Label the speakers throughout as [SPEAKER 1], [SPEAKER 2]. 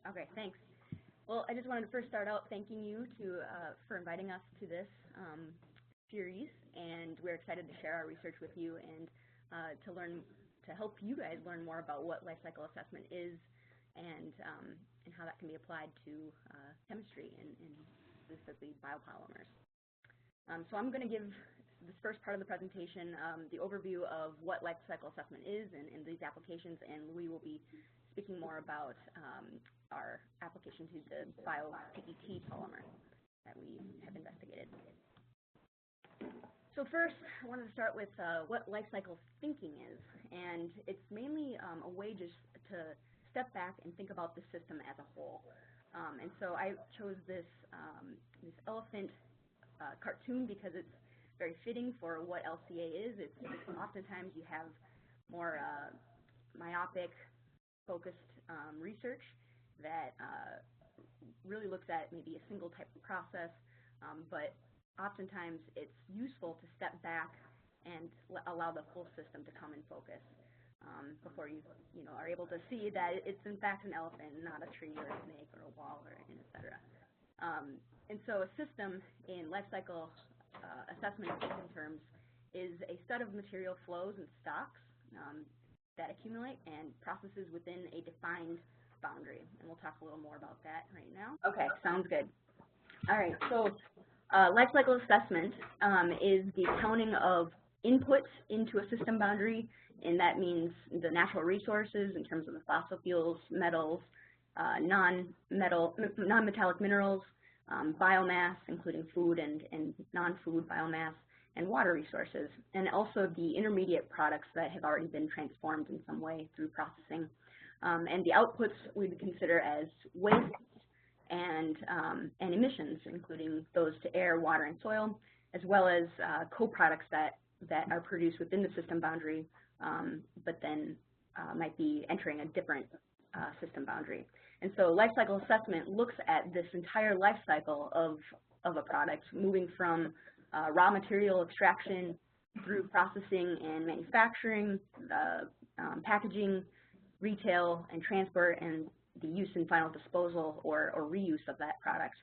[SPEAKER 1] Okay, thanks. Well, I just wanted to first start out thanking you for inviting us to this series, and we're excited to share our research with you and to help you guys learn more about what life cycle assessment is and how that can be applied to chemistry and specifically biopolymers. So I'm going to give this first part of the presentation the overview of what life cycle assessment is and these applications, and Luyi will be speaking more about our application to the BioPET polymer that we have investigated. So first, I wanted to start with what life cycle thinking is, and it's mainly a way just to step back and think about the system as a whole. And so I chose this elephant cartoon because it's very fitting for what LCA is. It's oftentimes you have more myopic, focused research that really looks at maybe a single type of process, but oftentimes it's useful to step back and allow the full system to come in focus before you are able to see that it's in fact an elephant, not a tree or a snake or a wall or etc. And so a system in life cycle assessment terms is a set of material flows and stocks that accumulate and processes within a defined boundary. And we'll talk a little more about that right now. Okay, sounds good. All right, so life cycle assessment is the counting of inputs into a system boundary, and that means the natural resources in terms of the fossil fuels, metals, non-metallic minerals, biomass, including food and non-food biomass, and water resources, and also the intermediate products that have already been transformed in some way through processing. And the outputs we would consider as waste and emissions, including those to air, water, and soil, as well as co-products that are produced within the system boundary, but then might be entering a different system boundary. And so life cycle assessment looks at this entire life cycle of a product, moving from raw material extraction through processing and manufacturing, packaging, retail, and transport, and the use and final disposal or reuse of that product.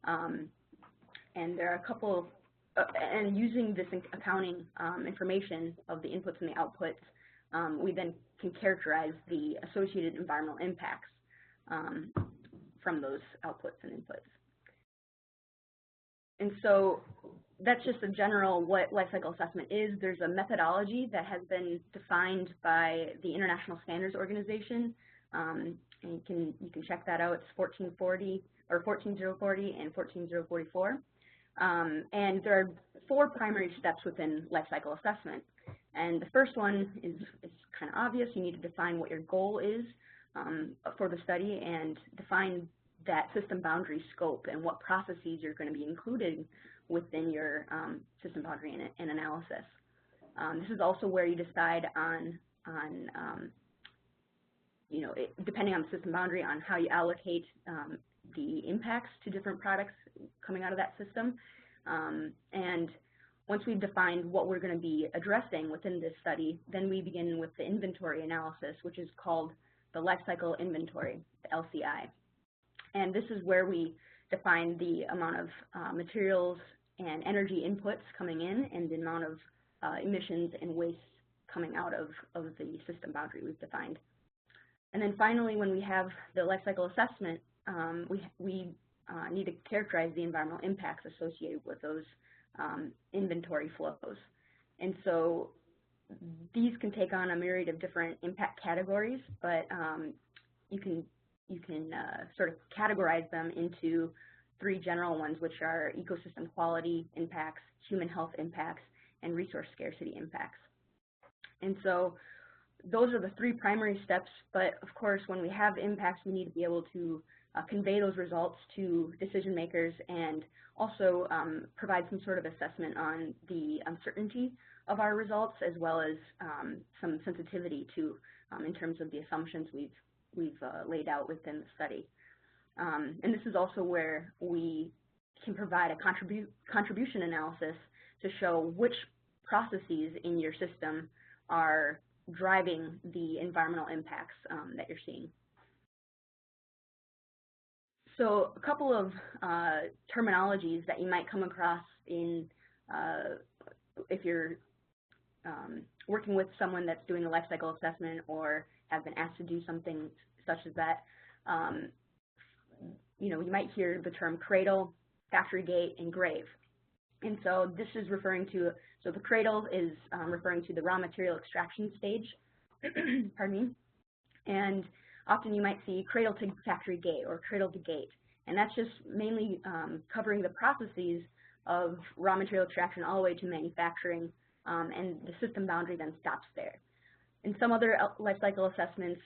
[SPEAKER 1] And there are a couple, and using this accounting information of the inputs and the outputs, we then can characterize the associated environmental impacts from those outputs and inputs. And so that's just a general what life cycle assessment is. There's a methodology that has been defined by the International Standards Organization, and you can check that out. It's 14040 and 14044. And there are 4 primary steps within life cycle assessment. And the first one is kind of obvious. You need to define what your goal is for the study and define that system boundary scope and what processes you're going to be including within your system boundary and analysis. This is also where you decide on depending on the system boundary, on how you allocate the impacts to different products coming out of that system. And once we've defined what we're going to be addressing within this study, then we begin with the inventory analysis, which is called the life cycle inventory, the LCI. And this is where we define the amount of materials and energy inputs coming in and the amount of emissions and waste coming out of the system boundary we've defined. And then finally, when we have the life cycle assessment, we need to characterize the environmental impacts associated with those inventory flows. And so these can take on a myriad of different impact categories, but you can sort of categorize them into 3 general ones, which are ecosystem quality impacts, human health impacts, and resource scarcity impacts. And so those are the 3 primary steps, but of course when we have impacts we need to be able to convey those results to decision makers and also provide some sort of assessment on the uncertainty of our results, as well as some sensitivity to in terms of the assumptions we've laid out within the study. And this is also where we can provide a contribution analysis to show which processes in your system are driving the environmental impacts that you're seeing. So a couple of terminologies that you might come across in if you're working with someone that's doing a life cycle assessment or have been asked to do something such as that. You might hear the term cradle, factory gate, and grave. And so this is referring to, so the cradle is referring to the raw material extraction stage, pardon me, and often you might see cradle to factory gate or cradle to gate, and that's just mainly covering the processes of raw material extraction all the way to manufacturing, and the system boundary then stops there. In some other life cycle assessments,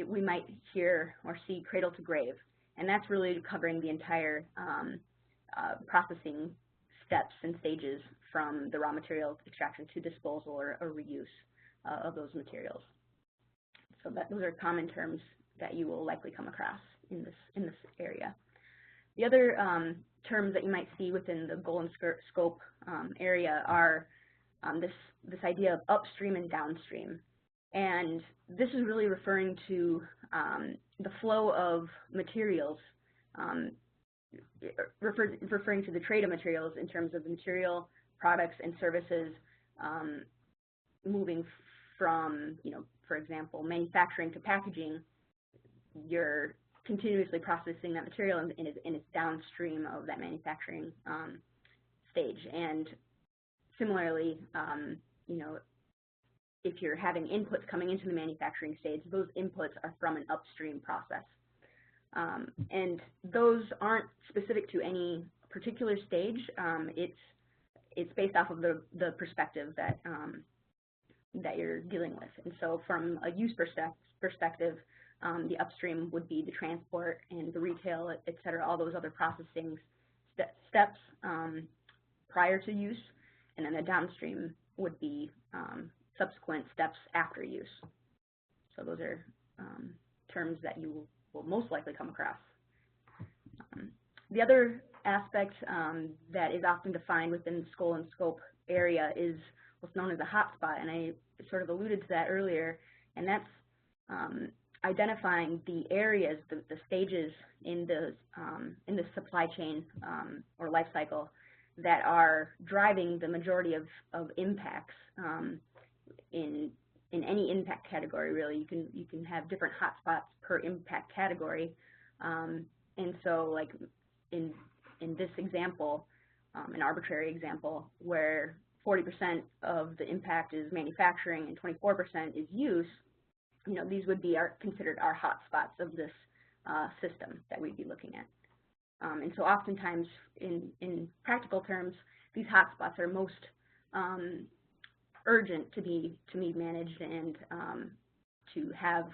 [SPEAKER 1] we might hear or see cradle to grave, and that's really covering the entire processing steps and stages from the raw material extraction to disposal or reuse of those materials. So those are common terms that you will likely come across in this area. The other terms that you might see within the goal and scope area are this idea of upstream and downstream. And this is really referring to the flow of materials, referring to the trade of materials in terms of the material, products, and services moving from, for example, manufacturing to packaging. You're continuously processing that material and it's downstream of that manufacturing stage. And similarly, if you're having inputs coming into the manufacturing stage, those inputs are from an upstream process. And those aren't specific to any particular stage. It's based off of the perspective that you're dealing with. And so from a use perspective, the upstream would be the transport and the retail, et cetera, all those other processing steps prior to use. And then the downstream would be subsequent steps after use. So those are terms that you will most likely come across. The other aspect that is often defined within the goal and scope area is what's known as a hotspot, and I sort of alluded to that earlier, and that's identifying the areas, the stages in the supply chain or life cycle that are driving the majority of impacts in any impact category. Really, you can have different hotspots per impact category, and so like in this example, an arbitrary example where 40% of the impact is manufacturing and 24% is use, these would be considered our hotspots of this system that we'd be looking at. And so oftentimes in practical terms, these hotspots are most urgent to be managed and to have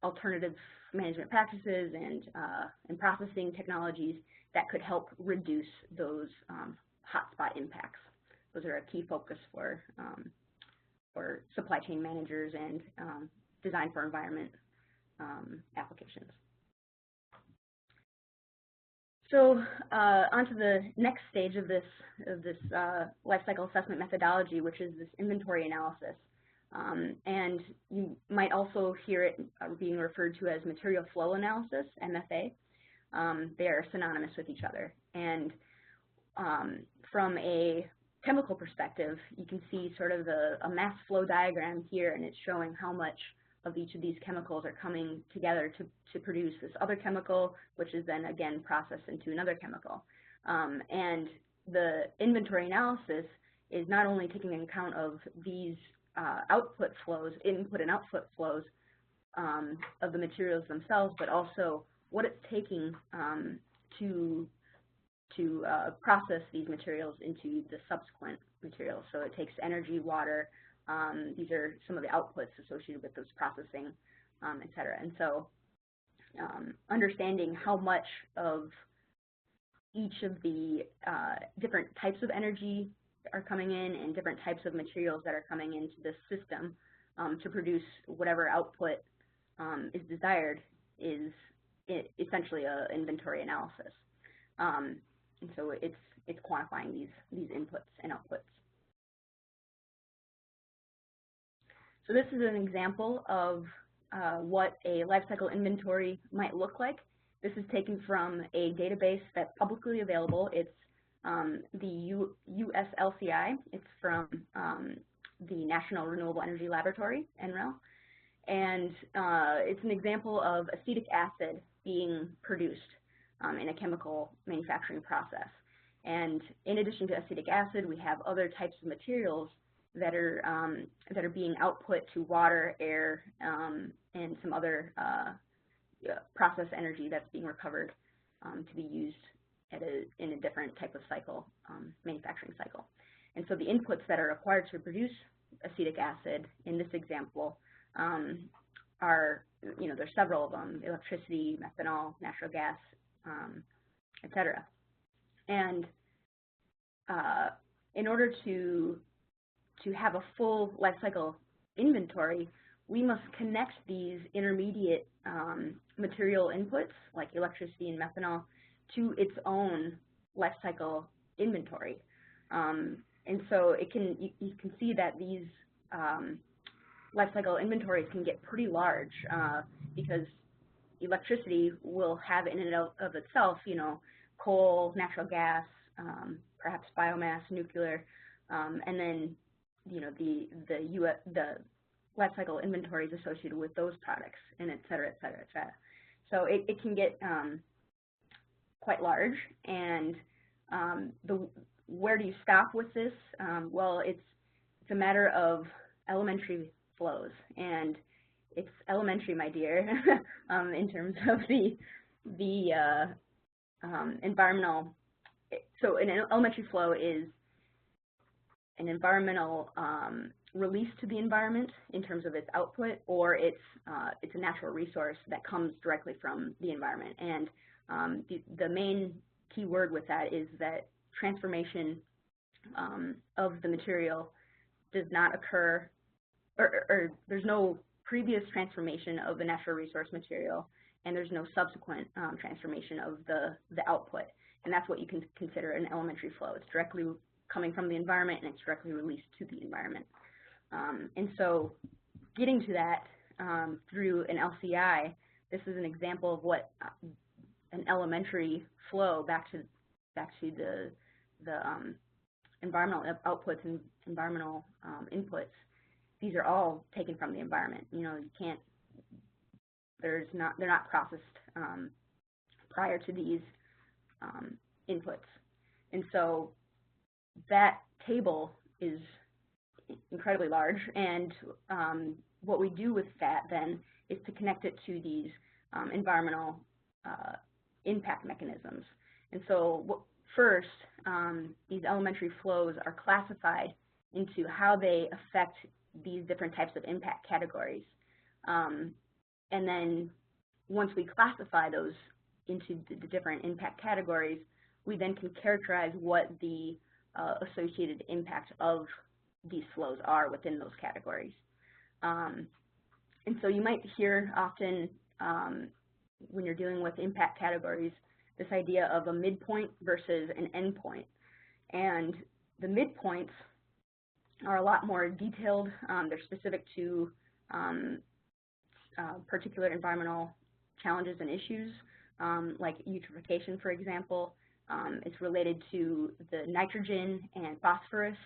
[SPEAKER 1] alternative management practices and processing technologies that could help reduce those hotspot impacts. Those are a key focus for supply chain managers and design for environment applications. So onto the next stage of this life cycle assessment methodology, which is this inventory analysis. And you might also hear it being referred to as material flow analysis, MFA. They are synonymous with each other. And from a chemical perspective, you can see sort of a mass flow diagram here, and it's showing how much of each of these chemicals are coming together to produce this other chemical, which is then again processed into another chemical. And the inventory analysis is not only taking into account of these output flows, input and output flows of the materials themselves, but also what it's taking to process these materials into the subsequent materials. So it takes energy, water. These are some of the outputs associated with those processing, et cetera. And so understanding how much of each of the different types of energy are coming in and different types of materials that are coming into this system to produce whatever output is desired is essentially an inventory analysis. And so it's quantifying these inputs and outputs. So this is an example of what a life cycle inventory might look like. This is taken from a database that's publicly available. It's the USLCI. It's from the National Renewable Energy Laboratory, NREL. And it's an example of acetic acid being produced in a chemical manufacturing process. And in addition to acetic acid, we have other types of materials that are being output to water, air, and some other process energy that's being recovered to be used in a different type of cycle, manufacturing cycle. And so the inputs that are required to produce acetic acid in this example are, there's several of them: electricity, methanol, natural gas, etc. And in order to have a full life cycle inventory, we must connect these intermediate material inputs, like electricity and methanol, to its own life cycle inventory. And so you can see that these life cycle inventories can get pretty large because electricity will have in and of itself, coal, natural gas, perhaps biomass, nuclear, and then the life cycle inventories associated with those products, and et cetera, et cetera, et cetera. So it can get quite large, and where do you stop with this? Well, it's a matter of elementary flows, and it's elementary, my dear, in terms of the environmental. So an elementary flow is an environmental release to the environment in terms of its output, or it's a natural resource that comes directly from the environment. And the main key word with that is that transformation of the material does not occur, or there's no previous transformation of the natural resource material, and there's no subsequent transformation of the output. And that's what you can consider an elementary flow. It's directly coming from the environment, and it's directly released to the environment. And so getting to that through an LCI, this is an example of what an elementary flow back to the environmental outputs and environmental inputs. These are all taken from the environment. You can't. They're not processed prior to these inputs, and so that table is incredibly large. And what we do with that then is to connect it to these environmental impact mechanisms. And so first, these elementary flows are classified into how they affect these different types of impact categories. And then once we classify those into the different impact categories, we then can characterize what the associated impact of these flows are within those categories. And so you might hear often when you're dealing with impact categories, this idea of a midpoint versus an endpoint. And the midpoints are a lot more detailed. They're specific to particular environmental challenges and issues, like eutrophication, for example. It's related to the nitrogen and phosphorus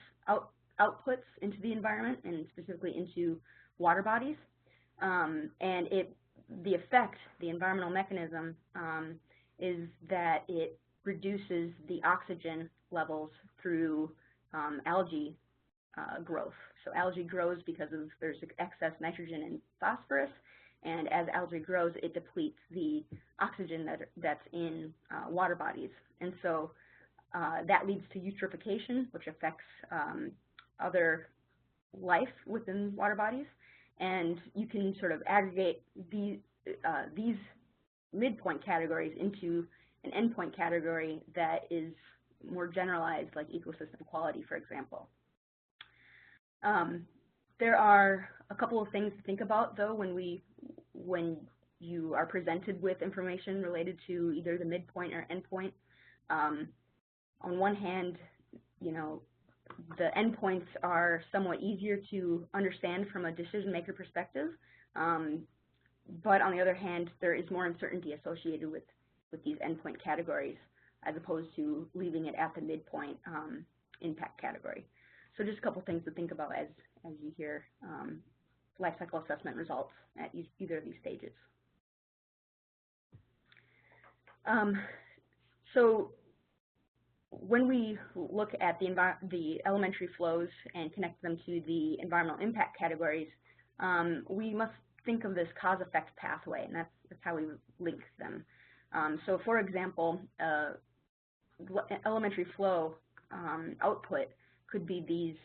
[SPEAKER 1] outputs into the environment, and specifically into water bodies. And the effect, the environmental mechanism, is that it reduces the oxygen levels through algae growth. So algae grows because there's excess nitrogen and phosphorus, and as algae grows, it depletes the oxygen that's in water bodies. And so that leads to eutrophication, which affects other life within water bodies. And you can sort of aggregate these midpoint categories into an endpoint category that is more generalized, like ecosystem quality, for example. There are a couple of things to think about, though, when you are presented with information related to either the midpoint or endpoint. On one hand, the endpoints are somewhat easier to understand from a decision-maker perspective, but on the other hand, there is more uncertainty associated with these endpoint categories, as opposed to leaving it at the midpoint impact category. So just a couple things to think about as you hear life cycle assessment results at either of these stages. So when we look at the elementary flows and connect them to the environmental impact categories, we must think of this cause-effect pathway, and that's how we link them. So for example, elementary flow output could be these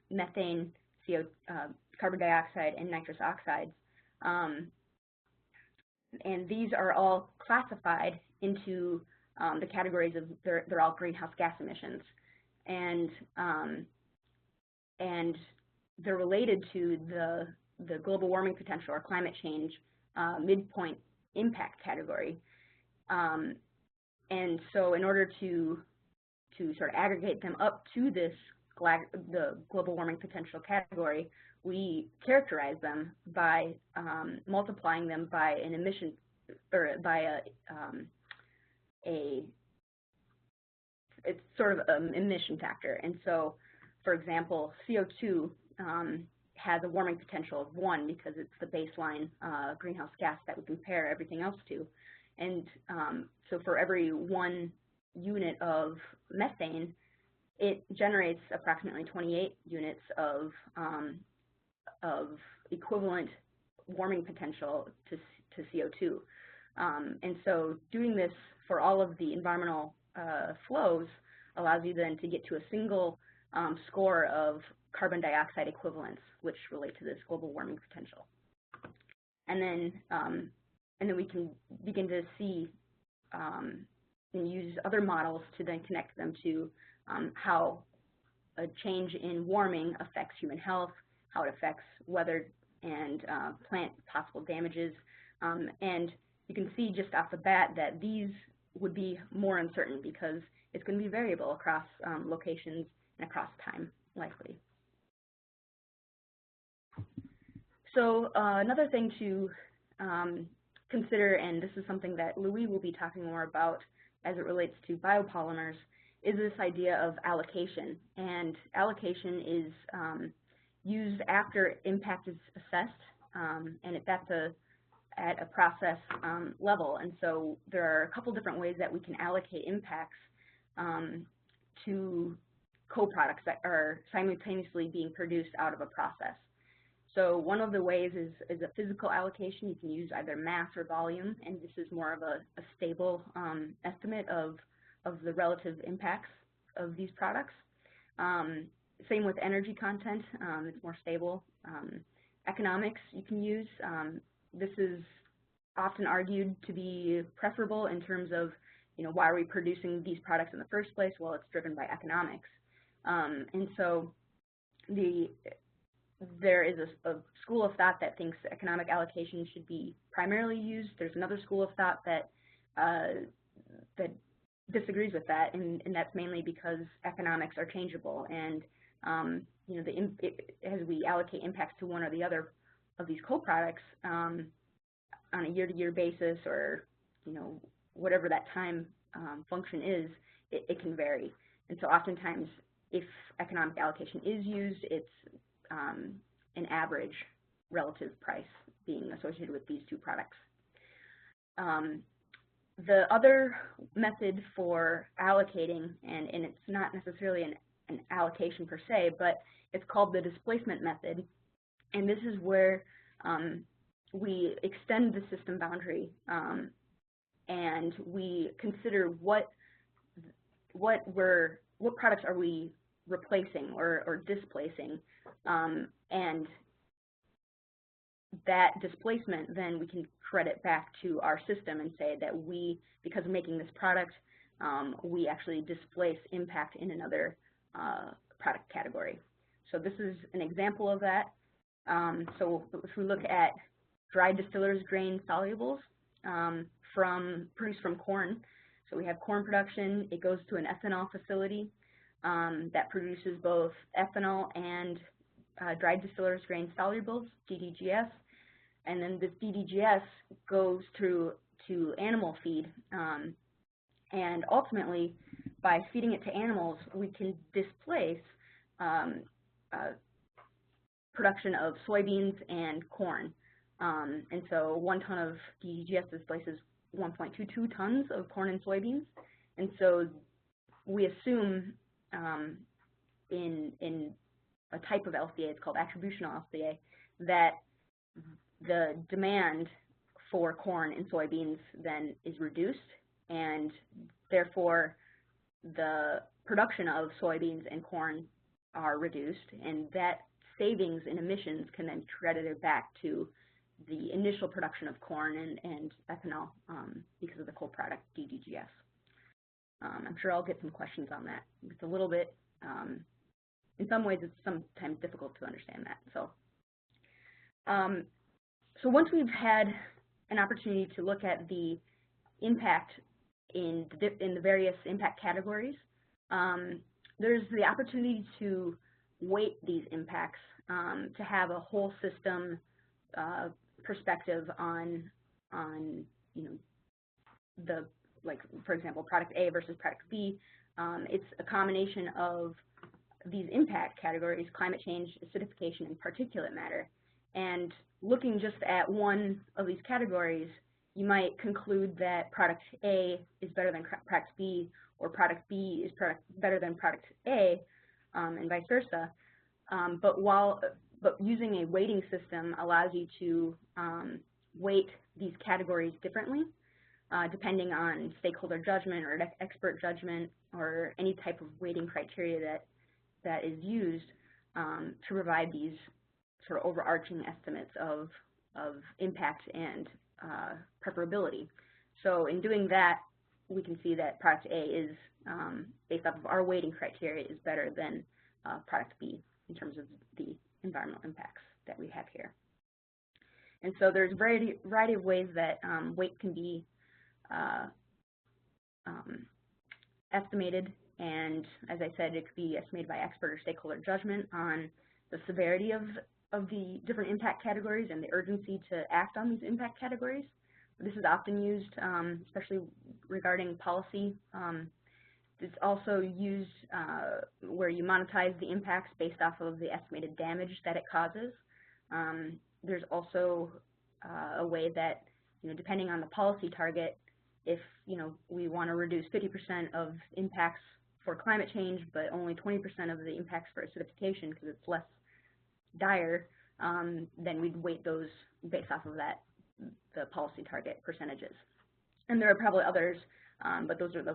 [SPEAKER 1] methane, carbon dioxide, and nitrous oxides. And these are all classified into the categories of they're all greenhouse gas emissions, and they're related to the global warming potential or climate change midpoint impact category. And so in order to sort of aggregate them up to the global warming potential category, we characterize them by multiplying them by an emission, or by it's sort of an emission factor. And so, for example, CO2 has a warming potential of 1 because it's the baseline greenhouse gas that we compare everything else to. And so for every 1 unit of methane, it generates approximately 28 units of equivalent warming potential to CO2. And so doing this for all of the environmental flows allows you then to get to a single score of carbon dioxide equivalents, which relate to this global warming potential. And then we can begin to see and use other models to then connect them to how a change in warming affects human health, how it affects weather and plant possible damages. And you can see just off the bat that these would be more uncertain because it's going to be variable across locations and across time, likely. So another thing to consider, and this is something that Luyi will be talking more about as it relates to biopolymers, is this idea of allocation. And allocation is used after impact is assessed, and that's at a process level. And so there are a couple different ways that we can allocate impacts to co-products that are simultaneously being produced out of a process. So one of the ways is a physical allocation. You can use either mass or volume, and this is more of a stable estimate of the relative impacts of these products. Same with energy content. It's more stable. Economics you can use. This is often argued to be preferable in terms of, why are we producing these products in the first place? Well, it's driven by economics. And so there is a school of thought that thinks economic allocation should be primarily used. There's another school of thought that disagrees with that, and that's mainly because economics are changeable, and as we allocate impacts to one or the other of these co-products on a year-to-year basis, or whatever that time function is, it can vary. And so oftentimes, if economic allocation is used, it's an average relative price being associated with these two products. The other method for allocating, and it's not necessarily an allocation per se, but it's called the displacement method. And this is where we extend the system boundary and we consider what products are we replacing or displacing, and that displacement then we can credit back to our system and say that because of making this product, we actually displace impact in another product category. So this is an example of that. So if we look at dried distillers grain solubles produced from corn, so we have corn production, it goes to an ethanol facility that produces both ethanol and dried distillers grain solubles, DDGS, and then this DDGS goes through to animal feed, and ultimately, by feeding it to animals, we can displace production of soybeans and corn. And so 1 ton of DDGS displaces 1.22 tons of corn and soybeans. And so we assume in a type of LCA, it's called attributional LCA, that the demand for corn and soybeans then is reduced, and therefore the production of soybeans and corn are reduced, and that savings in emissions can then be credited back to the initial production of corn and ethanol because of the co-product DDGS. I'm sure I'll get some questions on that. It's a little bit, in some ways it's sometimes difficult to understand that. So once we've had an opportunity to look at the impact in the various impact categories, there's the opportunity to weight these impacts to have a whole system perspective on the, like, for example, product A versus product B. It's a combination of these impact categories: climate change, acidification, and particulate matter. And looking just at one of these categories, you might conclude that product A is better than product B, or product B is better than product A, and vice versa. But using a weighting system allows you to weight these categories differently, depending on stakeholder judgment or expert judgment or any type of weighting criteria that is used to provide these sort of overarching estimates of impact and preferability. So in doing that, we can see that product A is, based off of our weighting criteria, is better than product B in terms of the environmental impacts that we have here. And so there's a variety of ways that weight can be estimated, and as I said, it could be estimated by expert or stakeholder judgment on the severity of the different impact categories and the urgency to act on these impact categories. This is often used, especially regarding policy. It's also used where you monetize the impacts based off of the estimated damage that it causes. There's also a way that, depending on the policy target, if we want to reduce 50% of impacts for climate change, but only 20% of the impacts for acidification because it's less dire, then we'd weight those based off of the policy target percentages. And there are probably others, but those are the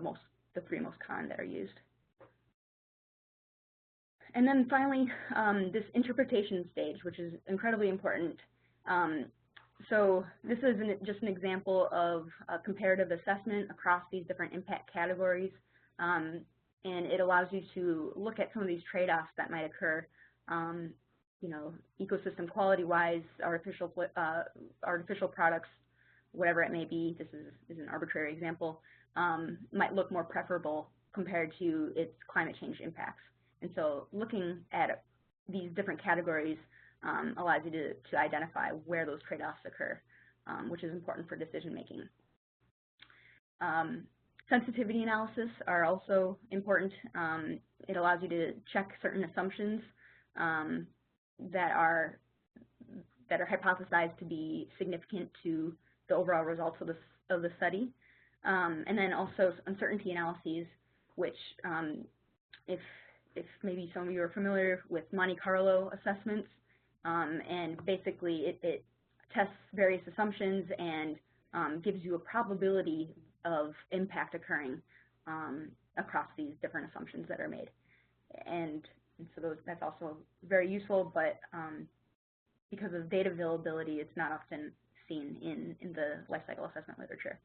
[SPEAKER 1] 3 most common that are used. And then finally, this interpretation stage, which is incredibly important. So this is just an example of a comparative assessment across these different impact categories, and it allows you to look at some of these trade-offs that might occur. Ecosystem quality-wise, artificial products, whatever it may be, this is an arbitrary example, might look more preferable compared to its climate change impacts. And so looking at these different categories allows you to identify where those trade-offs occur, which is important for decision making. Sensitivity analysis are also important. It allows you to check certain assumptions that are hypothesized to be significant to the overall results of the study. And then also uncertainty analyses, which if maybe some of you are familiar with Monte Carlo assessments, and basically it tests various assumptions and gives you a probability of impact occurring across these different assumptions that are made. And so that's also very useful, but because of data availability, it's not often seen in the life cycle assessment literature.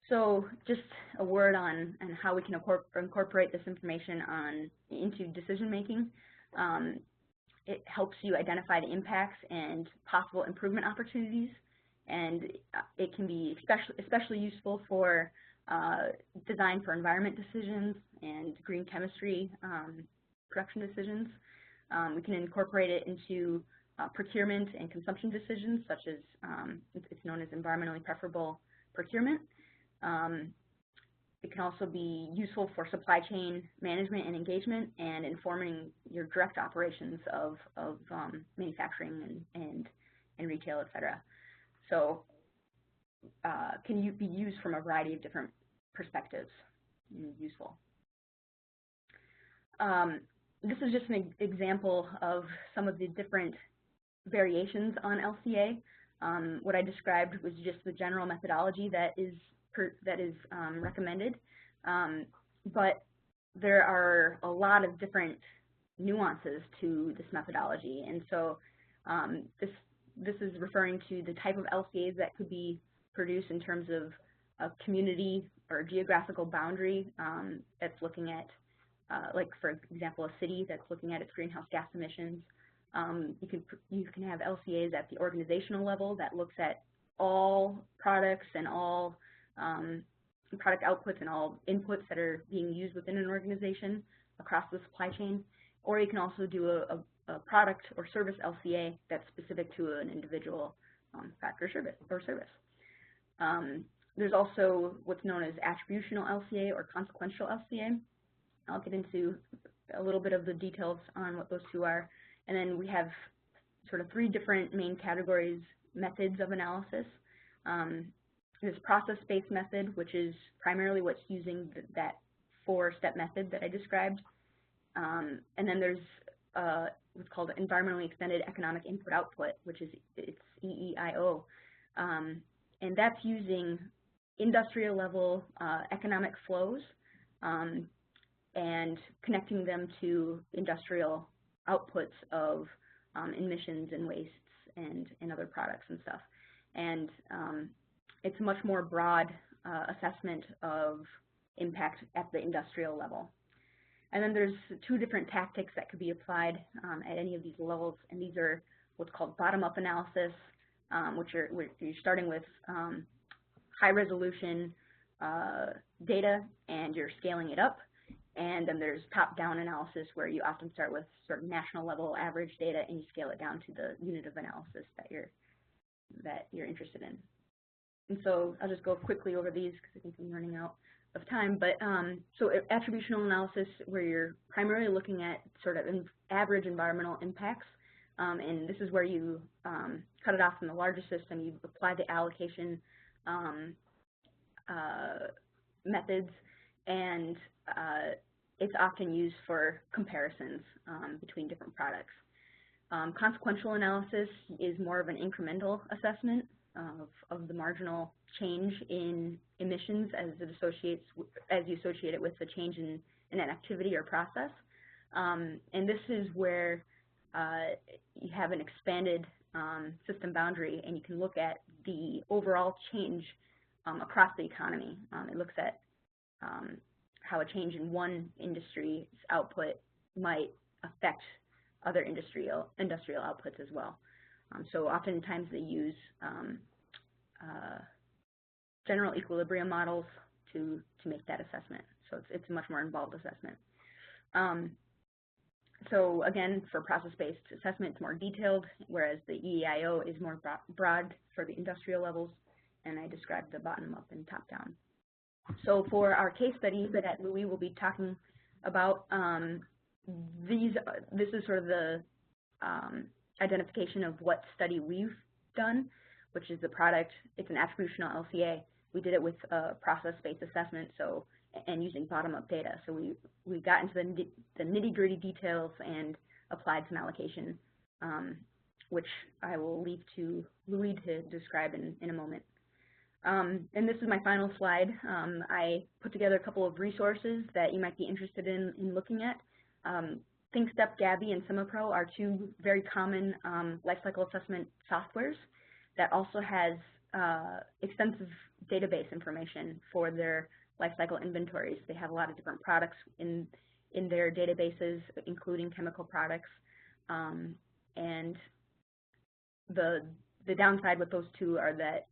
[SPEAKER 1] So just a word on how we can incorporate this information into decision making. It helps you identify the impacts and possible improvement opportunities, and it can be especially useful for design for environment decisions and green chemistry production decisions. We can incorporate it into procurement and consumption decisions, such as it's known as environmentally preferable procurement. It can also be useful for supply chain management and engagement and informing your direct operations of manufacturing and retail, et cetera. So can be used from a variety of different perspectives and useful. This is just an example of some of the different variations on LCA. What I described was just the general methodology that is recommended, but there are a lot of different nuances to this methodology, and so this is referring to the type of LCAs that could be produced in terms of a community or geographical boundary that's looking at, like for example, a city that's looking at its greenhouse gas emissions. You can have LCAs at the organizational level that looks at all products and all product outputs and all inputs that are being used within an organization across the supply chain. Or you can also do a product or service LCA that's specific to an individual fact or service. There's also what's known as attributional LCA or consequential LCA. I'll get into a little bit of the details on what those two are. And then we have sort of three different main categories, methods of analysis. This process-based method, which is primarily what's using that four-step method that I described. And then there's what's called environmentally extended economic input-output, which is it's EEIO. And that's using industrial-level economic flows and connecting them to industrial outputs of emissions and wastes and other products and stuff. And it's a much more broad assessment of impact at the industrial level. And then there's two different tactics that could be applied at any of these levels, and these are what's called bottom-up analysis, which you're starting with high-resolution data and you're scaling it up. And then there's top-down analysis where you often start with sort of national-level average data and you scale it down to the unit of analysis that you're interested in. And so I'll just go quickly over these because I think I'm running out of time. But so attributional analysis, where you're primarily looking at sort of average environmental impacts, and this is where you cut it off from the largest system. You apply the allocation methods, and it's often used for comparisons between different products. Consequential analysis is more of an incremental assessment of the marginal change in emissions as you associate it with the change in an activity or process. And this is where you have an expanded system boundary, and you can look at the overall change across the economy. It looks at how a change in one industry's output might affect other industrial outputs as well. So oftentimes they use general equilibrium models to make that assessment. So it's a much more involved assessment. So again, for process-based assessment, it's more detailed, whereas the EEIO is more broad for the industrial levels, and I described the bottom-up and top-down. So for our case study that Luyi will be talking about, this is sort of the identification of what study we've done, which is the product. It's an attributional LCA. We did it with a process-based assessment, and using bottom-up data. So we got into the nitty-gritty details and applied some allocation, which I will leave to Luyi to describe in a moment. And this is my final slide. I put together a couple of resources that you might be interested in looking at. ThinkStep, Gabby, and SemiPro are two very common lifecycle assessment softwares that also has extensive database information for their lifecycle inventories. They have a lot of different products in their databases, including chemical products. And the downside with those two are that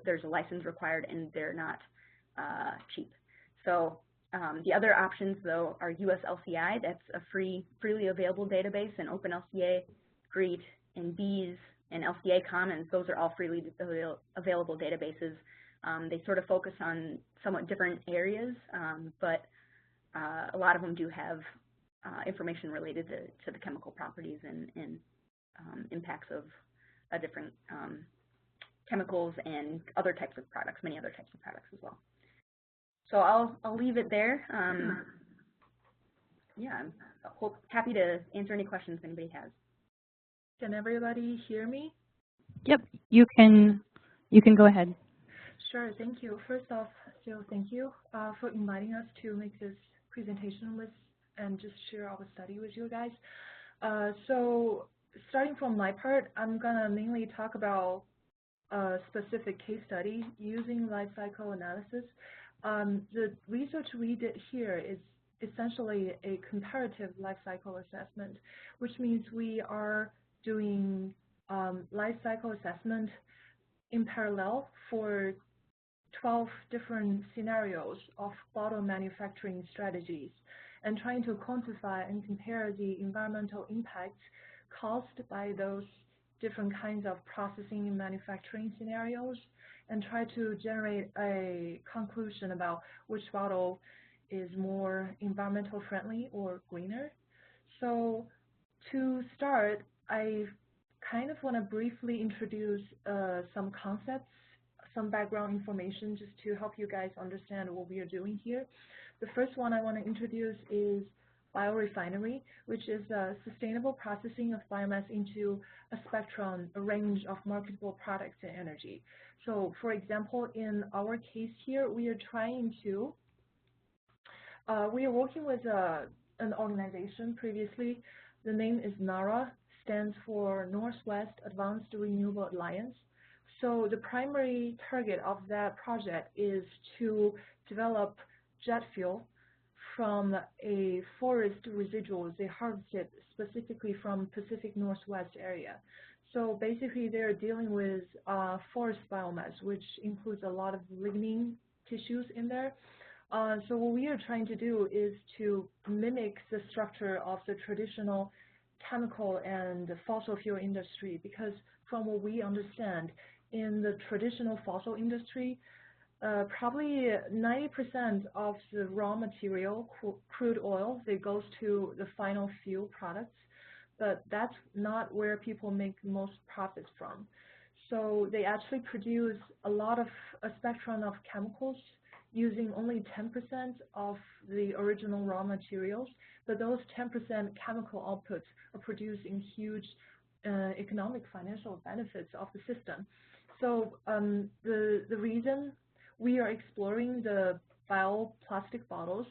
[SPEAKER 1] there's a license required and they're not cheap. So the other options, though, are USLCI. That's a freely available database, and OpenLCA, GREET, and bees and LCA Commons, those are all freely available databases. They sort of focus on somewhat different areas, but a lot of them do have information related to the chemical properties and impacts of different chemicals and other types of products, many other types of products as well. So I'll leave it there. Yeah, I'm happy to answer any questions if anybody has.
[SPEAKER 2] Can everybody hear me?
[SPEAKER 3] Yep, you can go ahead.
[SPEAKER 2] Sure, thank you. First off, Jill, thank you for inviting us to make this presentation and just share our study with you guys. So starting from my part, I'm gonna mainly talk about a specific case study using life cycle analysis. The research we did here is essentially a comparative life cycle assessment, which means we are doing life cycle assessment in parallel for 12 different scenarios of bottle manufacturing strategies and trying to quantify and compare the environmental impacts caused by those different kinds of processing and manufacturing scenarios and try to generate a conclusion about which bottle is more environmental friendly or greener. So to start, I kind of want to briefly introduce some concepts, some background information just to help you guys understand what we are doing here. The first one I want to introduce is biorefinery, which is a sustainable processing of biomass into a spectrum, a range of marketable products and energy. So for example, in our case here, we are trying to, we are working with an organization previously. The name is NARA, stands for Northwest Advanced Renewable Alliance. So the primary target of that project is to develop jet fuel from a forest residuals they harvested specifically from Pacific Northwest area. So basically they're dealing with forest biomass, which includes a lot of lignin tissues in there. So what we are trying to do is to mimic the structure of the traditional chemical and fossil fuel industry, because from what we understand, in the traditional fossil industry, probably 90% of the raw material, crude oil, that goes to the final fuel products, but that's not where people make most profits from. So they actually produce a lot of a spectrum of chemicals using only 10% of the original raw materials, but those 10% chemical outputs are producing huge economic financial benefits of the system. So the reason we are exploring the bioplastic bottles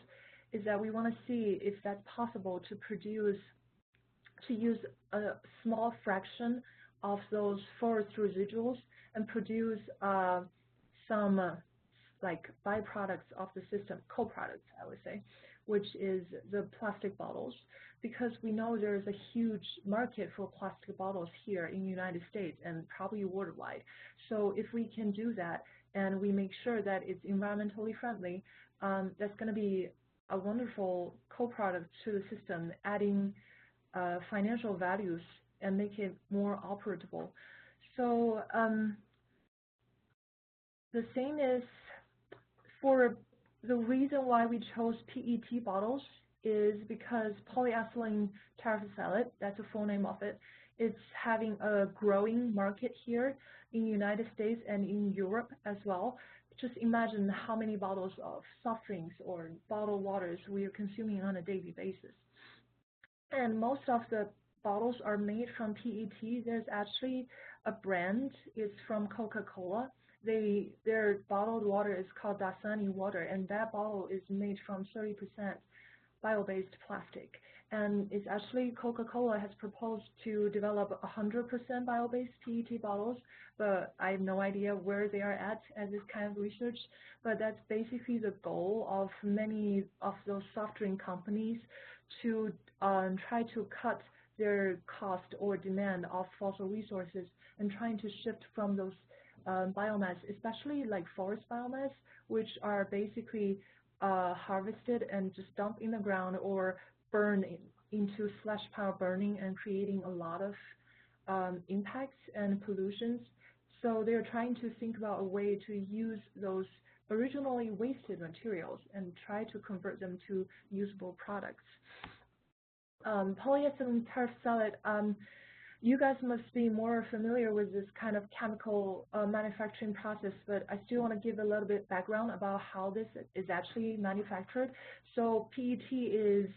[SPEAKER 2] is that we want to see if that's possible to use a small fraction of those forest residuals and produce some like byproducts of the system, co-products, I would say, which is the plastic bottles, because we know there is a huge market for plastic bottles here in the United States and probably worldwide. So if we can do that and we make sure that it's environmentally friendly, that's going to be a wonderful co-product to the system, adding financial values and make it more operable. So the same is for the reason why we chose PET bottles is because polyethylene terephthalate, that's the full name of it, it's having a growing market here in the United States and in Europe as well. Just imagine how many bottles of soft drinks or bottled waters we are consuming on a daily basis. And most of the bottles are made from PET. There's actually a brand, it's from Coca-Cola. Their bottled water is called Dasani water, and that bottle is made from 30% bio-based plastic. And it's actually Coca-Cola has proposed to develop 100% bio-based PET bottles, but I have no idea where they are at this kind of research. But that's basically the goal of many of those soft drink companies to try to cut their cost or demand of fossil resources and trying to shift from those biomass, especially like forest biomass, which are basically harvested and just dumped in the ground or burned into slash pile burning and creating a lot of impacts and pollutions. So they're trying to think about a way to use those originally wasted materials and try to convert them to usable products. Polyethylene terephthalate, you guys must be more familiar with this kind of chemical manufacturing process, but I still want to give a little bit background about how this is actually manufactured. So PET is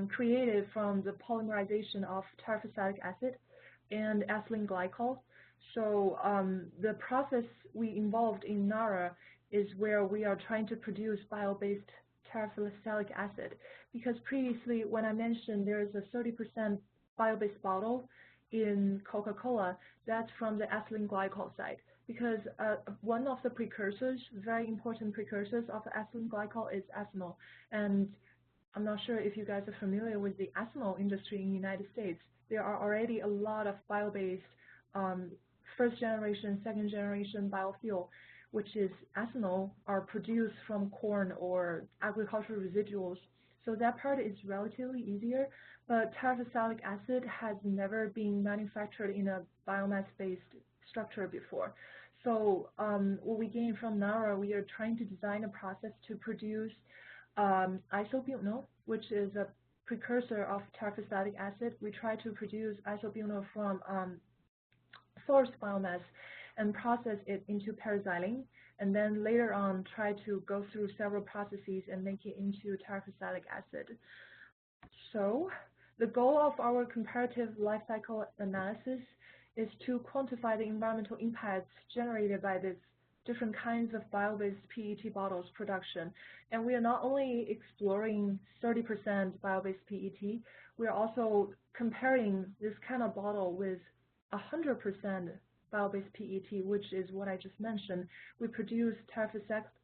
[SPEAKER 2] created from the polymerization of terephthalic acid and ethylene glycol. So the process we involved in NARA is where we are trying to produce bio-based terephthalic acid, because previously when I mentioned there is a 30% bio-based bottle in Coca-Cola, that's from the ethylene glycol side, because one of the precursors, very important precursors of ethylene glycol is ethanol. And I'm not sure if you guys are familiar with the ethanol industry in the United States. There are already a lot of bio-based first generation, second generation biofuel, which is ethanol, are produced from corn or agricultural residuals. So that part is relatively easier, but terephthalic acid has never been manufactured in a biomass-based structure before. So what we gain from NARA, we are trying to design a process to produce isobutanol, which is a precursor of terephthalic acid. We try to produce isobutanol from source biomass and process it into paraxylene, and then later on try to go through several processes and make it into terephthalic acid. So the goal of our comparative life cycle analysis is to quantify the environmental impacts generated by this different kinds of bio-based PET bottles production. And we are not only exploring 30% bio-based PET, we are also comparing this kind of bottle with 100% bio-based PET, which is what I just mentioned. We produce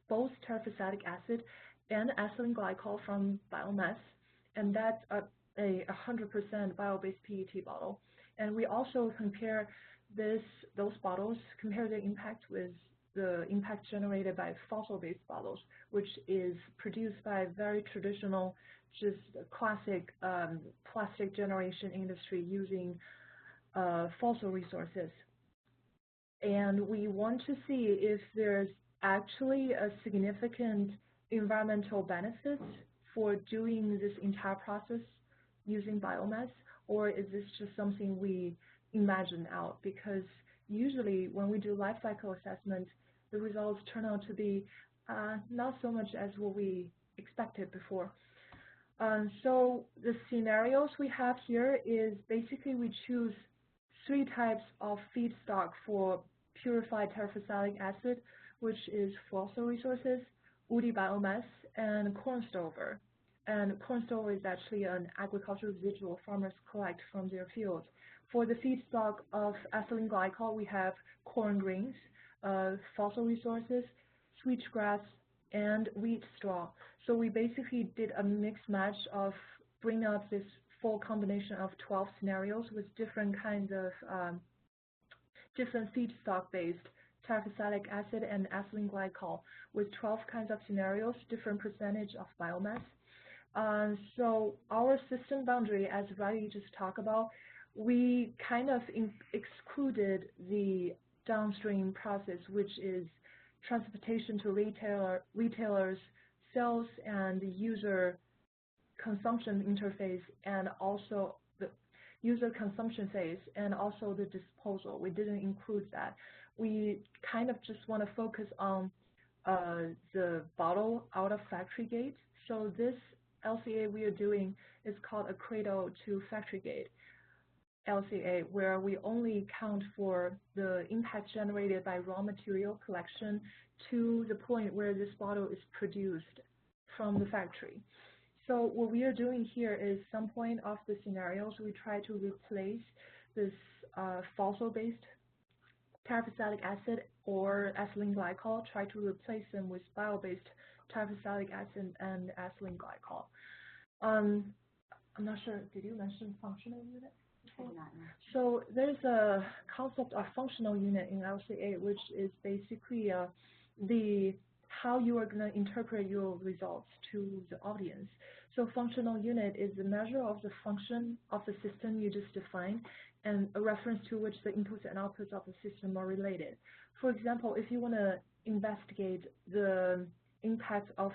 [SPEAKER 2] both terephthalic acid and ethylene glycol from biomass, and that's a 100% bio-based PET bottle. And we also compare those bottles, compare the impact with the impact generated by fossil-based bottles, which is produced by very traditional, just classic plastic generation industry using fossil resources. And we want to see if there's actually a significant environmental benefits for doing this entire process using biomass, or is this just something we imagine out? Because usually when we do life cycle assessment, the results turn out to be not so much as what we expected before. So the scenarios we have here is basically we choose 3 types of feedstock for purified terephthalic acid, which is fossil resources, woody biomass, and corn stover. And corn stover is actually an agricultural residual farmers collect from their fields. For the feedstock of ethylene glycol, we have corn grains, fossil resources, switchgrass, and wheat straw. So we basically did a mix match of bring up this full combination of 12 scenarios with different kinds of different feedstock-based terephthalic acid and ethylene glycol with 12 kinds of scenarios, different percentage of biomass. So our system boundary, as Rylie just talked about, we kind of excluded the downstream process, which is transportation to retailers, sales and user consumption interface, and also the user consumption phase, and also the disposal. We didn't include that. We kind of just want to focus on the bottle out of factory gate. So this LCA we are doing is called a cradle to factory gate LCA, where we only count for the impact generated by raw material collection to the point where this bottle is produced from the factory. So what we are doing here is some point of the scenarios we try to replace this fossil-based terephthalic acid or ethylene glycol, try to replace them with bio-based terephthalic acid and ethylene glycol. I'm not sure, did you mention functional unit? So there's a concept of functional unit in LCA, which is basically how you are going to interpret your results to the audience. So functional unit is the measure of the function of the system you just defined, and a reference to which the inputs and outputs of the system are related. For example, if you want to investigate the impact of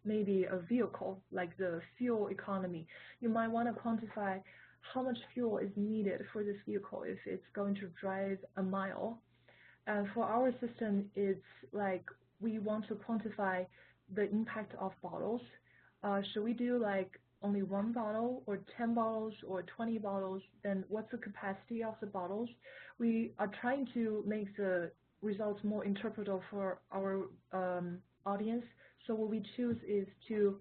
[SPEAKER 2] maybe a vehicle, like the fuel economy, you might want to quantify how much fuel is needed for this vehicle if it's going to drive a mile. And for our system, it's like we want to quantify the impact of bottles. Should we do like only 1 bottle or 10 bottles or 20 bottles? Then what's the capacity of the bottles? We are trying to make the results more interpretable for our audience. So what we choose is to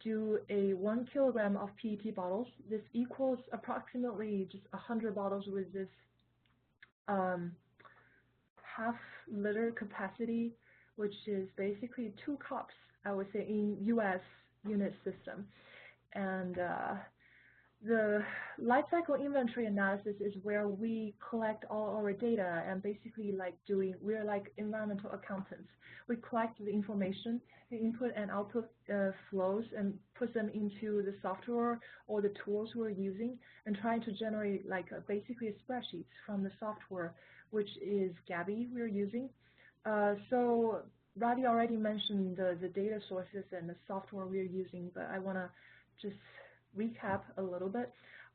[SPEAKER 2] do a 1 kilogram of PET bottles. This equals approximately just 100 bottles with this half-liter capacity, which is basically 2 cups, I would say, in U.S. unit system. And the life cycle inventory analysis is where we collect all our data and basically like we're like environmental accountants. We collect the information, the input and output flows, and put them into the software or the tools we're using, and try to generate like basically a spreadsheet from the software, which is Gabby we're using. So Rylie already mentioned the data sources and the software we're using, but I want to just recap a little bit.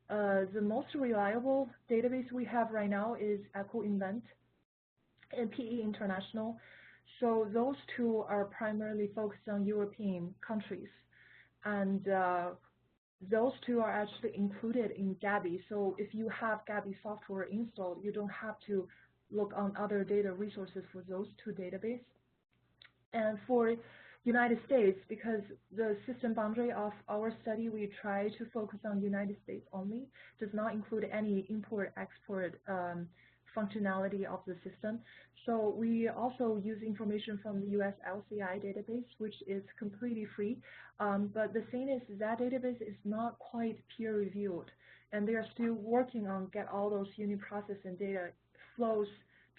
[SPEAKER 2] The most reliable database we have right now is EcoInvent and PE International. So those two are primarily focused on European countries, and those two are actually included in Gabby. So if you have Gabby software installed, you don't have to look on other data resources for those two databases. And for United States, because the system boundary of our study, we try to focus on United States only, does not include any import-export functionality of the system. So we also use information from the US LCI database, which is completely free. But the thing is that database is not quite peer-reviewed, and they are still working on get all those unit process and data flows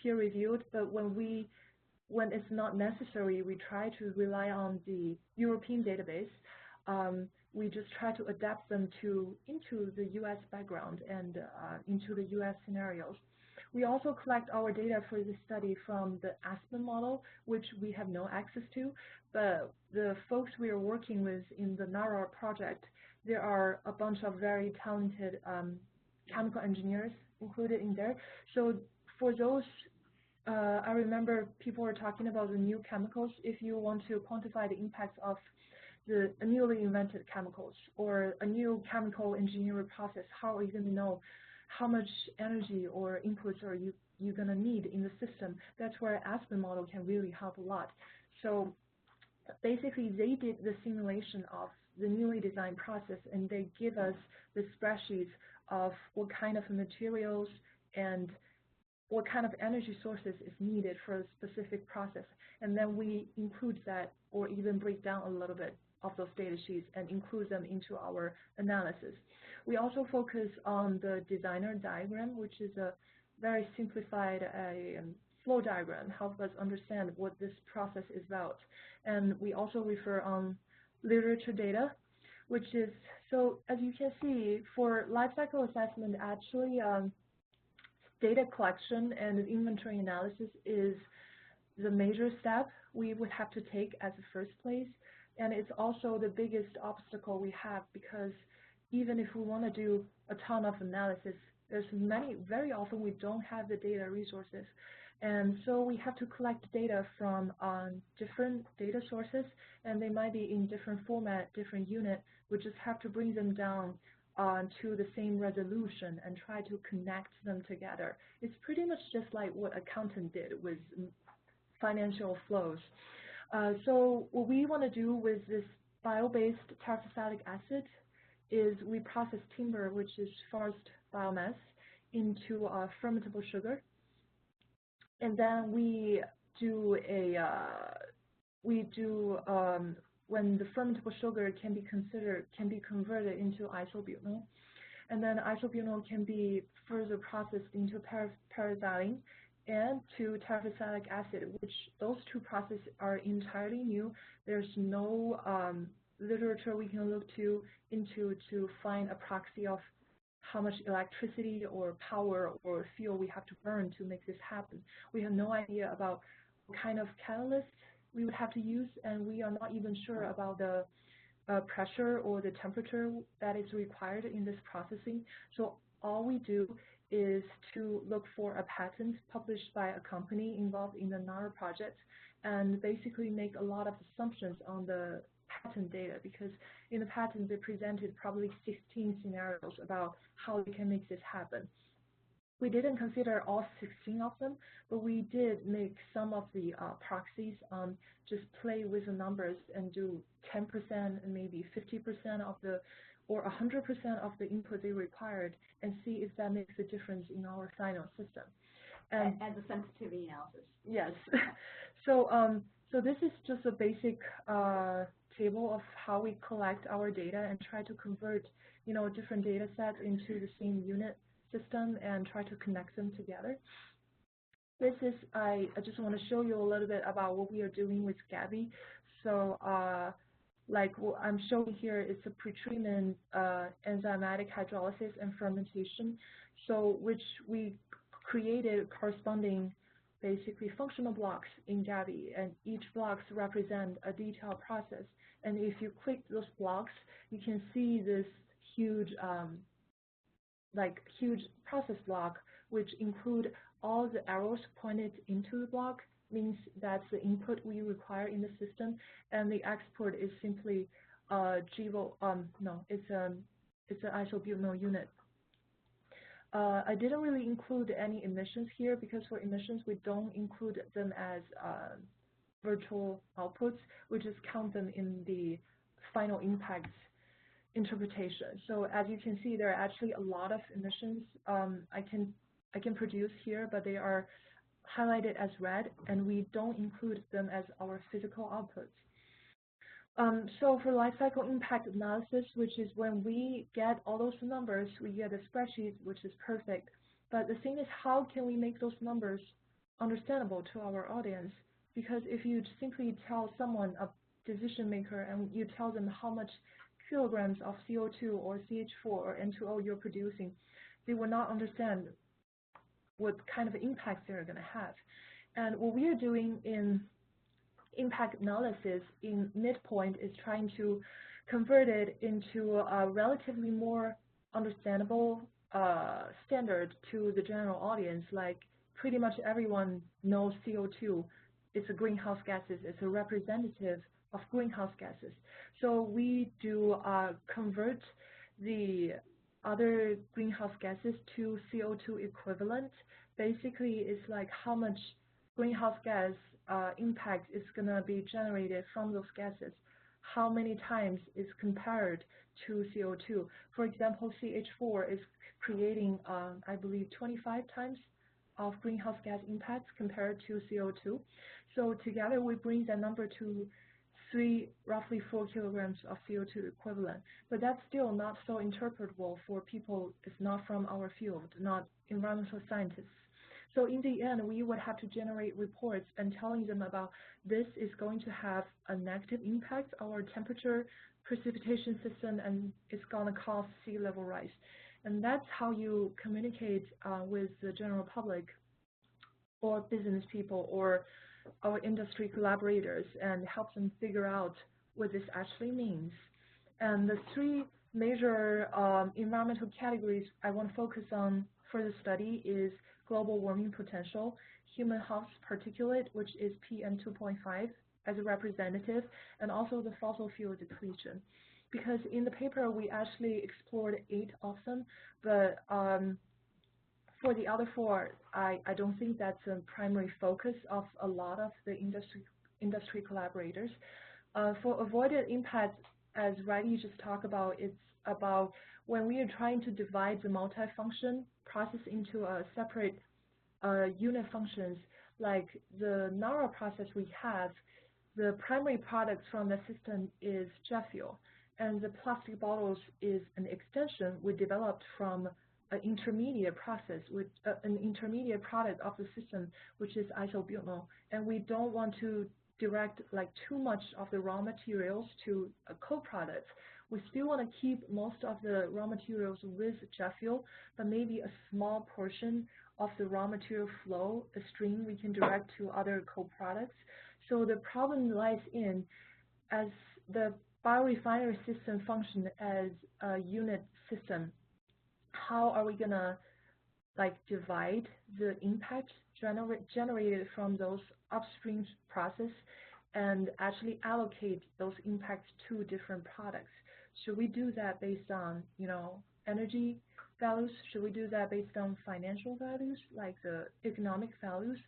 [SPEAKER 2] peer-reviewed. But when it's not necessary, we try to rely on the European database. We just try to adapt them into the US background and into the US scenarios. We also collect our data for this study from the Aspen model, which we have no access to, but the folks we are working with in the NARA project, there are a bunch of very talented chemical engineers included in there. So for those, I remember people were talking about the new chemicals. If you want to quantify the impacts of the newly invented chemicals or a new chemical engineering process, how are you going to know how much energy or inputs are you going to need in the system? That's where Aspen model can really help a lot. So basically, they did the simulation of the newly designed process, and they give us the spreadsheets of what kind of materials and what kind of energy sources is needed for a specific process. And then we include that or even break down a little bit of those data sheets and include them into our analysis. We also focus on the designer diagram, which is a very simplified flow diagram, help us understand what this process is about. And we also refer on literature data, which is, so as you can see, for life cycle assessment, actually data collection and inventory analysis is the major step we would have to take as a first place. And it's also the biggest obstacle we have, because even if we want to do a ton of analysis, there's very often we don't have the data resources. And so we have to collect data from different data sources, and they might be in different format, different unit. We just have to bring them down to the same resolution and try to connect them together. It's pretty much just like what accountant did with financial flows. So what we want to do with this bio-based terephthalic acid is we process timber, which is forest biomass, into fermentable sugar, and then we do when the fermentable sugar can be converted into isobutanol, and then isobutanol can be further processed into paraxylene and to terephthalic acid, which those two processes are entirely new. There's no literature we can look into to find a proxy of how much electricity or power or fuel we have to burn to make this happen. We have no idea about what kind of catalyst we would have to use, and we are not even sure about the pressure or the temperature that is required in this processing. So all we do is to look for a patent published by a company involved in the NARA project and basically make a lot of assumptions on the patent data, because in the patent they presented probably 16 scenarios about how we can make this happen. We didn't consider all 16 of them, but we did make some of the proxies, just play with the numbers and do 10% and maybe 50% of the, or 100% of the input they required, and see if that makes a difference in our final system. And
[SPEAKER 1] as a sensitivity analysis.
[SPEAKER 2] Yes. So this is just a basic table of how we collect our data and try to convert, different data sets into the same unit system and try to connect them together. This is, I just want to show you a little bit about what we are doing with Gabi. So like what I'm showing here is a pretreatment enzymatic hydrolysis and fermentation, so which we created corresponding basically functional blocks in Gabi, and each blocks represent a detailed process. And if you click those blocks, you can see this huge huge process block, which include all the arrows pointed into the block, means that's the input we require in the system, and the export is simply it's an isobutanol unit. I didn't really include any emissions here because for emissions we don't include them as virtual outputs. We just count them in the final impacts interpretation. So as you can see, there are actually a lot of emissions I can produce here, but they are highlighted as red, and we don't include them as our physical outputs. So for life cycle impact analysis, which is when we get all those numbers, we get a spreadsheet, which is perfect. But the thing is, how can we make those numbers understandable to our audience? Because if you simply tell someone, a decision maker, and you tell them how much kilograms of CO2 or CH4 or N2O you're producing, they will not understand what kind of impacts they're going to have. And what we are doing in impact analysis in midpoint is trying to convert it into a relatively more understandable standard to the general audience. Like pretty much everyone knows CO2. It's a greenhouse gases. It's a representative of greenhouse gases. So we do convert the other greenhouse gases to CO2 equivalent. Basically, it's like how much greenhouse gas impact is going to be generated from those gases, how many times is compared to CO2. For example, CH4 is creating, I believe, 25 times of greenhouse gas impacts compared to CO2. So together we bring that number to roughly 4 kilograms of CO2 equivalent. But that's still not so interpretable for people it's not from our field, not environmental scientists. So in the end, we would have to generate reports and telling them about this is going to have a negative impact on our temperature precipitation system, and it's going to cause sea level rise. And that's how you communicate with the general public or business people or our industry collaborators and help them figure out what this actually means. And the three major environmental categories I want to focus on for the study is global warming potential, human house particulate, which is PM2.5 as a representative, and also the fossil fuel depletion. Because in the paper we actually explored 8 of them, but for the other 4, I don't think that's a primary focus of a lot of the industry collaborators. For avoided impact, as Rylie just talked about, it's about when we are trying to divide the multifunction process into a separate unit functions, like the NARA process we have, the primary product from the system is jet fuel, and the plastic bottles is an extension we developed from an intermediate process with an intermediate product of the system, which is isobutanol. And we don't want to direct like too much of the raw materials to co-products. We still want to keep most of the raw materials with jet fuel, but maybe a small portion of the raw material flow, a stream, we can direct to other co-products. So the problem lies in, as the biorefinery system function as a unit system, how are we going to like divide the impact generated from those upstream process and actually allocate those impacts to different products? Should we do that based on, energy values? Should we do that based on financial values, like the economic values?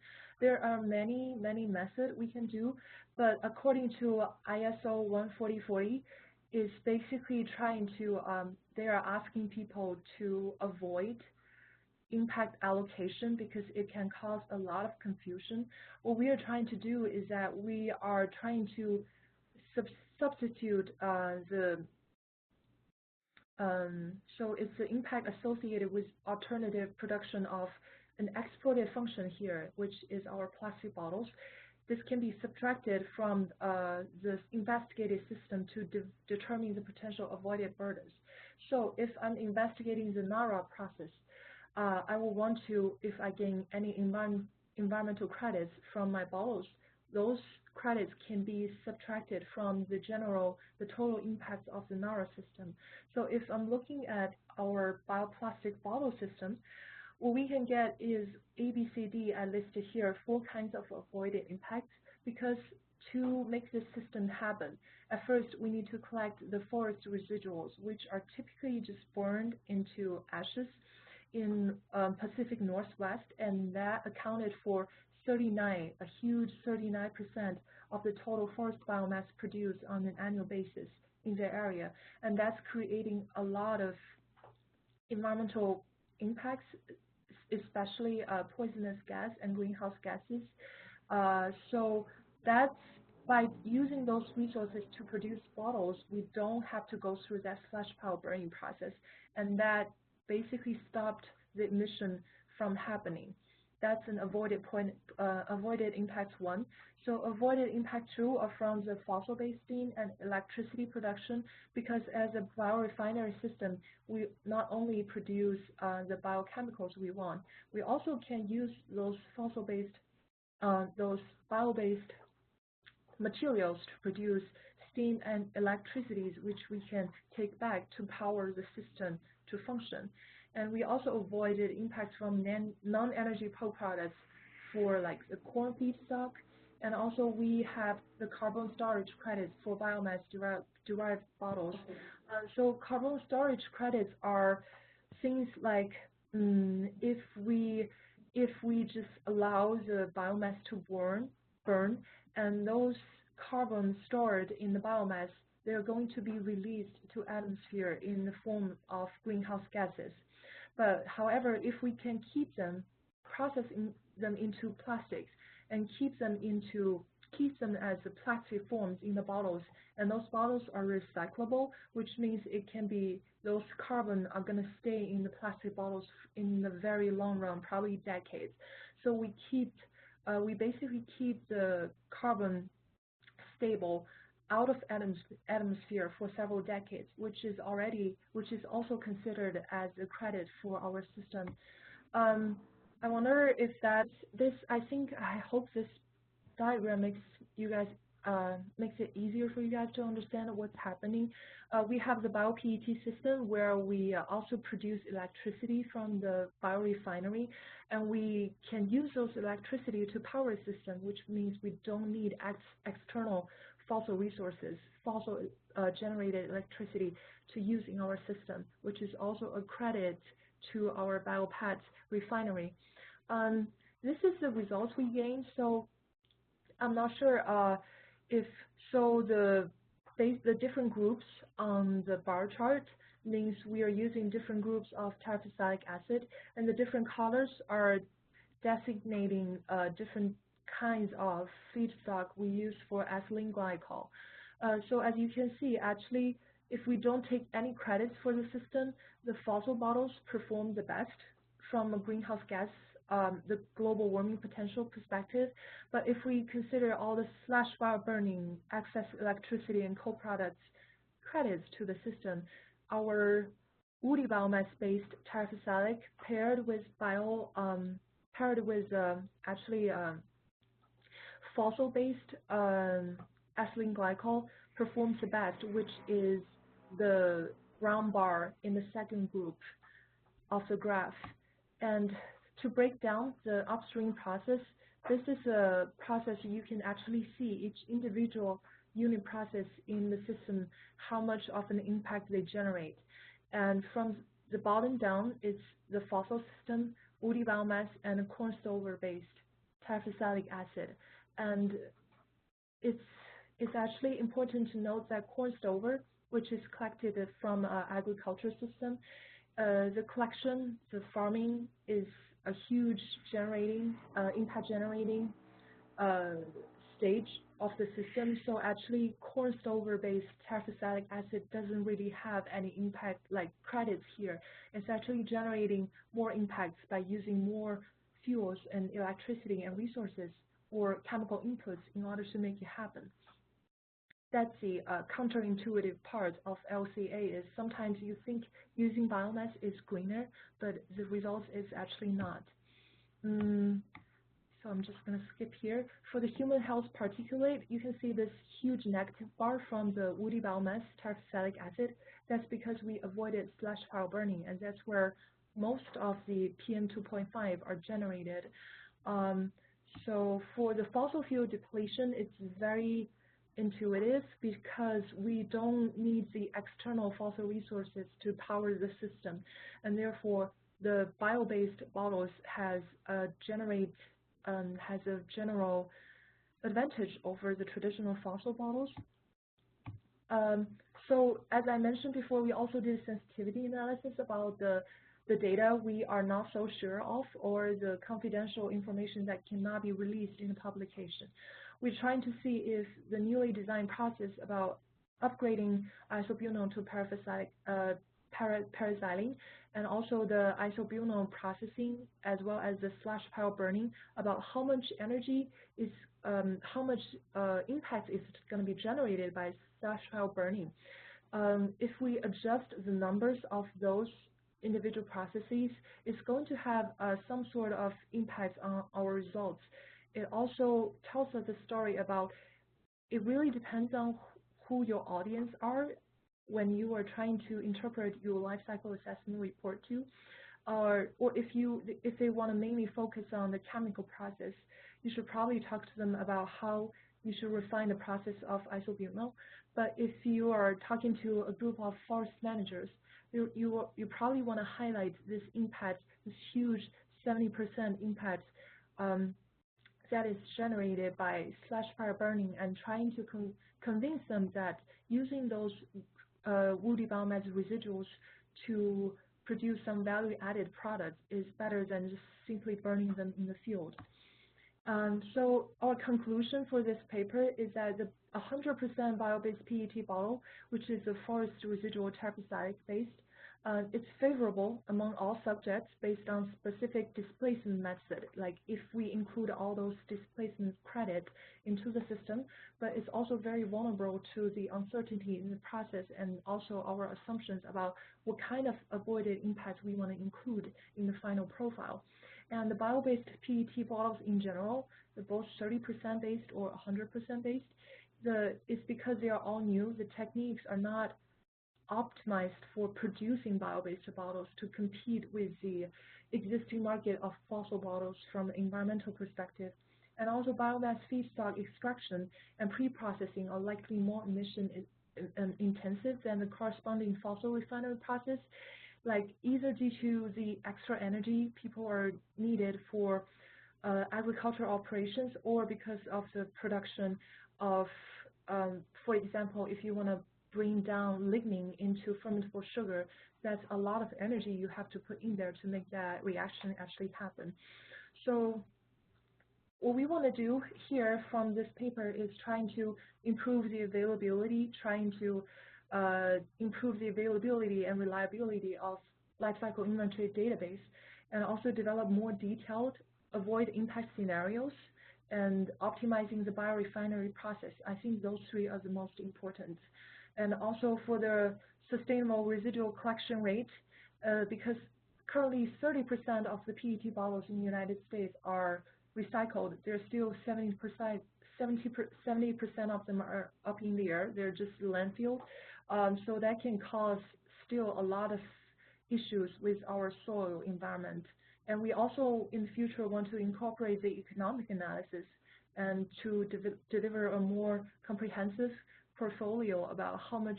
[SPEAKER 2] There are many methods we can do, but according to ISO 14040, is basically trying to, they are asking people to avoid impact allocation because it can cause a lot of confusion. What we are trying to do is that we are trying to substitute so it's the impact associated with alternative production of an exported function here, which is our plastic bottles. This can be subtracted from the investigated system to determine the potential avoided burdens. So if I'm investigating the NARA process, I will want to, if I gain any environmental credits from my bottles, those credits can be subtracted from the total impact of the NARA system. So if I'm looking at our bioplastic bottle system, what we can get is A, B, C, D, I listed here, 4 kinds of avoided impacts, because to make this system happen, at first we need to collect the forest residuals, which are typically just burned into ashes in Pacific Northwest, and that accounted for a huge 39% of the total forest biomass produced on an annual basis in the area. And that's creating a lot of environmental impacts, especially poisonous gas and greenhouse gases. So that's, by using those resources to produce bottles, we don't have to go through that flash pile burning process, and that basically stopped the emission from happening. That's an avoided impact 1. So avoided impact 2 are from the fossil-based steam and electricity production, because as a biorefinery system, we not only produce the biochemicals we want, we also can use those fossil-based, those bio-based materials to produce steam and electricities, which we can take back to power the system to function. And we also avoided impacts from non-energy co-products for like the corn feedstock, and also we have the carbon storage credits for biomass derived bottles. So carbon storage credits are things like if we just allow the biomass to burn, and those carbon stored in the biomass, they're going to be released to atmosphere in the form of greenhouse gases. But however, if we can keep them, processing them into plastics, and keep them as the plastic forms in the bottles, and those bottles are recyclable, which means it can be, those carbon are going to stay in the plastic bottles in the very long run, probably decades. So we basically keep the carbon stable out of atmosphere for several decades, which is also considered as a credit for our system. I wonder if I hope this diagram makes it easier for you guys to understand what's happening. We have the BioPET system where we also produce electricity from the biorefinery, and we can use those electricity to power a system, which means we don't need external fossil resources, fossil generated electricity to use in our system, which is also a credit to our BioPET refinery. This is the results we gained. So I'm not sure if the different groups on the bar chart means we are using different groups of terephthalic acid, and the different colors are designating different kinds of feedstock we use for ethylene glycol. So as you can see, actually, if we don't take any credits for the system, the fossil bottles perform the best from a greenhouse gas the global warming potential perspective. But if we consider all the slash fire burning, excess electricity, and co-products credits to the system, our woody biomass-based terephthalic paired with fossil-based ethylene glycol performs the best, which is the brown bar in the second group of the graph. And to break down the upstream process, this is a process you can actually see each individual unit process in the system, how much of an impact they generate. And from the bottom down, it's the fossil system, woody biomass, and corn stover-based terephthalic acid. And it's actually important to note that corn stover, which is collected from agriculture system, the collection, the farming is a huge impact generating stage of the system. So actually, corn stover-based terephthalic acid doesn't really have any impact like credits here. It's actually generating more impacts by using more fuels and electricity and resources or chemical inputs in order to make it happen. That's the counterintuitive part of LCA is sometimes you think using biomass is greener, but the result is actually not. So I'm just going to skip here. For the human health particulate, you can see this huge negative bar from the woody biomass terephthalic acid. That's because we avoided slash pile burning, and that's where most of the PM2.5 are generated. So for the fossil fuel depletion, it's very intuitive because we don't need the external fossil resources to power the system, and therefore the bio-based bottles has a general advantage over the traditional fossil bottles. So as I mentioned before, we also did sensitivity analysis about the data we are not so sure of, or the confidential information that cannot be released in the publication. We're trying to see if the newly designed process about upgrading isobutanol to paraxylene, and also the isobutanol processing, as well as the slash pile burning, about how much energy is, how much impact is going to be generated by slash pile burning. If we adjust the numbers of those individual processes, it's going to have some sort of impact on our results. It also tells us a story about, it really depends on who your audience are when you are trying to interpret your life cycle assessment report to, or if they want to mainly focus on the chemical process, you should probably talk to them about how you should refine the process of isobutanol. But if you are talking to a group of forest managers, you probably want to highlight this impact, this huge 70% impact that is generated by slash fire burning, and trying to convince them that using those woody biomass residuals to produce some value-added products is better than just simply burning them in the field. So our conclusion for this paper is that the 100% bio-based PET bottle, which is a forest residual terephthalic based, it's favorable among all subjects based on specific displacement method, like if we include all those displacement credits into the system, but it's also very vulnerable to the uncertainty in the process and also our assumptions about what kind of avoided impact we want to include in the final profile. And the bio-based PET bottles in general, they're both 30% based or 100% based, it's because they are all new. The techniques are not optimized for producing bio-based bottles to compete with the existing market of fossil bottles from an environmental perspective. And also biomass feedstock extraction and pre-processing are likely more emission intensive than the corresponding fossil refinery process, like either due to the extra energy people are needed for agricultural operations, or because of the production of, for example, if you want to bring down lignin into fermentable sugar, that's a lot of energy you have to put in there to make that reaction actually happen. So what we want to do here from this paper is trying to improve the availability, and reliability of lifecycle inventory database. and also develop more detailed avoid impact scenarios and optimizing the biorefinery process. I think those three are the most important. And also for the sustainable residual collection rate, because currently 30% of the PET bottles in the United States are recycled. There's still 70% of them are up in the air. They're just landfill. So that can cause still a lot of issues with our soil environment. And we also, in the future, want to incorporate the economic analysis and to deliver a more comprehensive portfolio about how much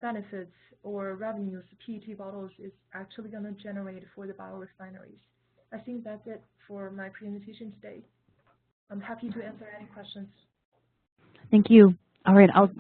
[SPEAKER 2] benefits or revenues PET bottles is actually going to generate for the biorefineries. I think that's it for my presentation today. I'm happy to answer any questions.
[SPEAKER 3] Thank you. All right, I'll